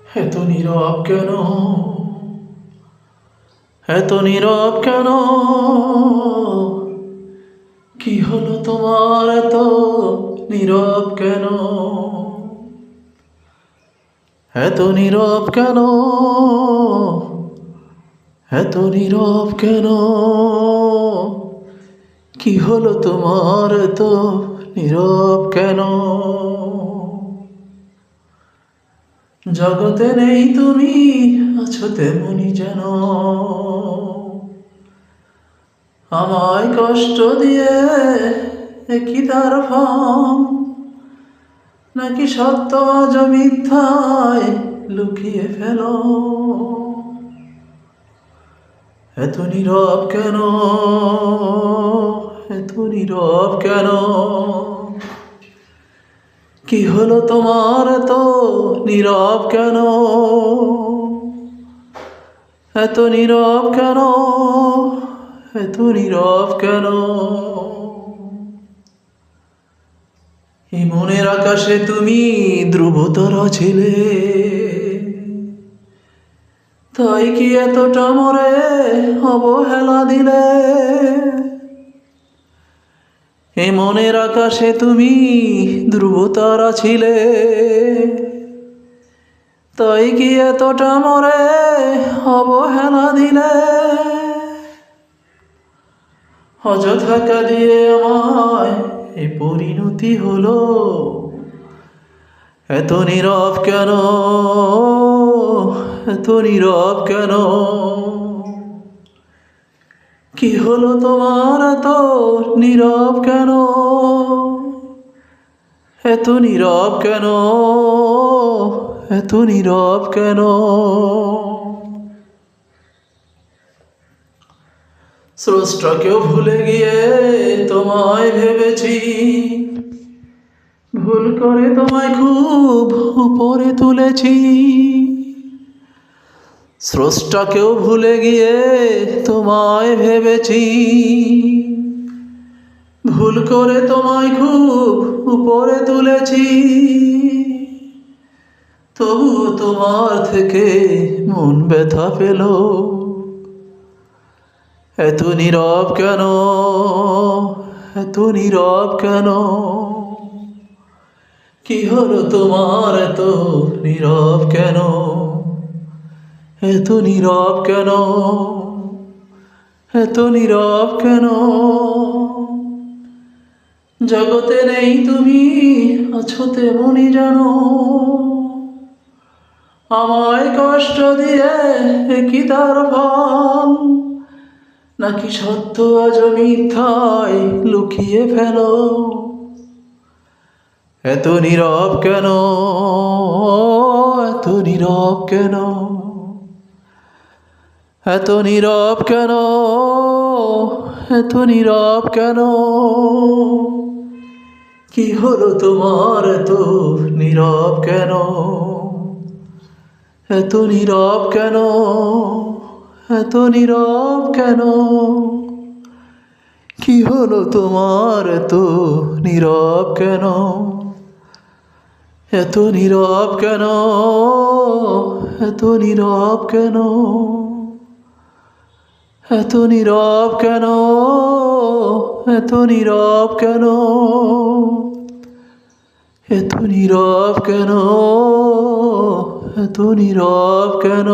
এত নীরব কেন, এত নীরব কেন? কি হলো তোমার এত নীরব কেন? এত নীরব কেন, এত নীরব কেন? কি হলো তোমার এত নীরব কেন? জগতে নেই তুমি, আছো তেমনি যেন আমায় কষ্ট দিয়ে একই তার ফল, নাকি সত্য আজ মিথ্যায় লুকিয়ে ফেলো? এত নীরব কেন, এত নীরব কেন? কি হলো তোমার এত নীরব কেন? এত নীরব কেন, এত নীরব কেন? এই মনের আকাশে তুমি ধ্রুবতারা ছিলে, তাই কি এতটা মরে অবহেলা দিলে? এই মনের আকাশে তুমি ধ্রুবতারা ছিলে, তাই কি এতটা মরে অবহেলা দিলে? অযথা কাঁদিয়ে আমায় এই পরিণতি হলো। এত নীরব কেন, এত নীরব কেন? কি হলো তোমার এত নীরব কেন? এত নীরব কেন, এত নীরব কেন? স্রষ্টাকেও ভুলে গিয়ে তোমায় ভেবেছি, ভুল করে তোমায় খুব উপরে তুলেছি। স্রষ্টাকেও ভুলে গিয়ে তোমায় ভেবেছি, ভুল করে তোমায় খুব উপরে তুলেছি। তবুও তোমার থেকে মন ব্যথা পেল। এত নীরব কেন, এত নীরব কেন? কি হলো তোমার এত নীরব কেন? এত নীরব কেন, এত নীরব কেন? জগতে নেই তুমি, আছো তেমনি জানো আমায় কষ্ট দিয়ে কি তার ফল, নাকি সত্য আজ মিথ্যায় লুকিয়ে ফেলো? এত নীরব কেন, এত নীরব কেন? এত নীরব কেন, এত নীরব কেন? কি হলো তোমার এত নীরব কেন? এত নীরব কেন, এত নীরব কেন? কি হলো তোমার এত নীরব কেন? এত নীরব কেন, এত নীরব কেন? এত নীরব কেন, এত নীরব কেন? এত নীরব কেন, এত নীরব কেন?